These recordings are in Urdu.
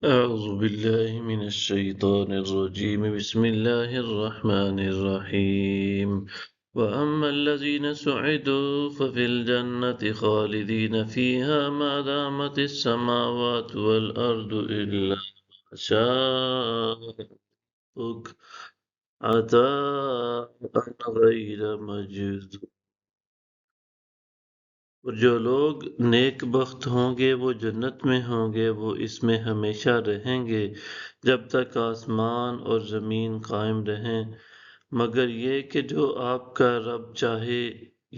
أعوذ بالله من الشيطان الرجيم بسم الله الرحمن الرحيم وأما الذين سعدوا ففي الجنة خالدين فيها ما دامت السماوات والأرض إلا ما شاء ربك عطاء غير مجذوذ اور جو لوگ نیک بخت ہوں گے وہ جنت میں ہوں گے، وہ اس میں ہمیشہ رہیں گے جب تک آسمان اور زمین قائم رہیں، مگر یہ کہ جو آپ کا رب چاہے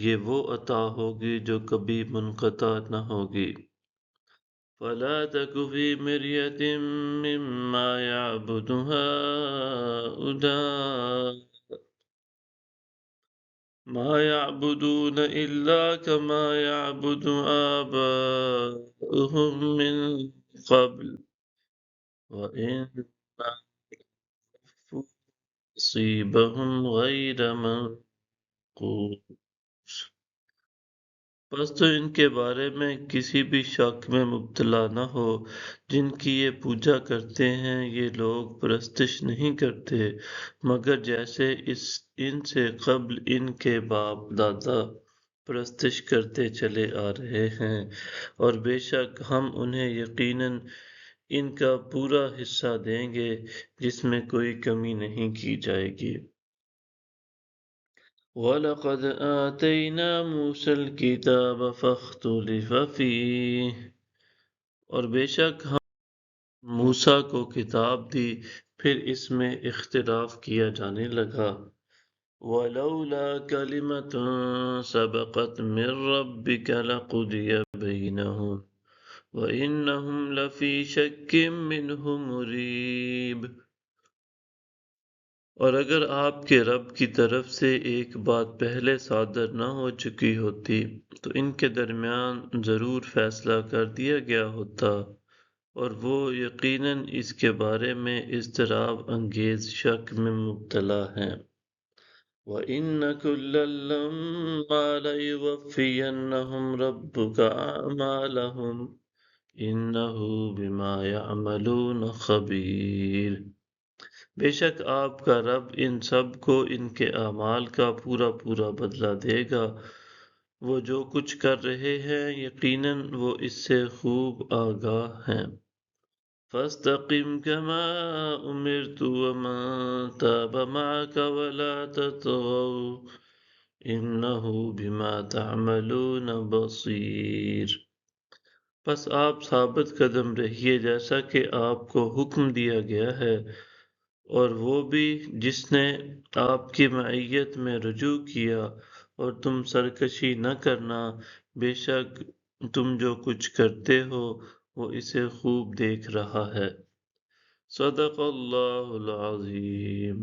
یہ وہ عطا ہوگی جو کبھی منقطع نہ ہوگی۔ فَلَا تَكُ فِي مِرْيَةٍ مِّمَّا يَعْبُدُ هَٰؤُلَاءِ مَا يَعْبُدُونَ إِلَّا كَمَا يَعْبُدُ آبَاؤُهُم مِّن قَبْلُ وَإِنَّا نَصِيبَهُمْ غَيْرَ مَنقُوصٍ۔ پس تو ان کے بارے میں کسی بھی شک میں مبتلا نہ ہو، جن کی یہ پوجا کرتے ہیں یہ لوگ پرستش نہیں کرتے مگر جیسے ان سے قبل ان کے باپ دادا پرستش کرتے چلے آ رہے ہیں، اور بے شک ہم انہیں یقیناً ان کا پورا حصہ دیں گے جس میں کوئی کمی نہیں کی جائے گی۔ وَلَقَدْ آتَيْنَا مُوسَى الْكِتَابَ فَاخْتُلِفَ فِيهِ اور بے شک ہم موسیٰ کو کتاب دی پھر اس میں اختلاف کیا جانے لگا۔ وَلَوْلَا كَلِمَةٌ سَبَقَتْ مِن رَّبِّكَ لَقُضِيَ بَيْنَهُمْ وَإِنَّهُمْ لَفِي شَكٍّ مِّنْهُ مُرِيبٍ اور اگر آپ کے رب کی طرف سے ایک بات پہلے صادر نہ ہو چکی ہوتی تو ان کے درمیان ضرور فیصلہ کر دیا گیا ہوتا، اور وہ یقیناً اس کے بارے میں اضطراب انگیز شک میں مبتلا ہیں۔ وَإِنَّ كُلًّا لَّمَّا لَيُوَفِّيَنَّهُمْ رَبُّكَ أَعْمَالَهُمْ إِنَّهُ بِمَا يَعْمَلُونَ خَبِيرٌ بے شک آپ کا رب ان سب کو ان کے اعمال کا پورا پورا بدلہ دے گا، وہ جو کچھ کر رہے ہیں یقیناً وہ اس سے خوب آگاہ ہیں۔ فَاسْتَقِمْ كَمَا أُمِرْتَ وَمَن تَابَ مَعَكَ وَلَا تَطْغَوْا إِنَّهُ بِمَا تَعْمَلُونَ بَصِيرٌ پس آپ ثابت قدم رہیے جیسا کہ آپ کو حکم دیا گیا ہے، اور وہ بھی جس نے آپ کی معیت میں رجوع کیا، اور تم سرکشی نہ کرنا، بے شک تم جو کچھ کرتے ہو وہ اسے خوب دیکھ رہا ہے۔ صدق اللہ العظیم۔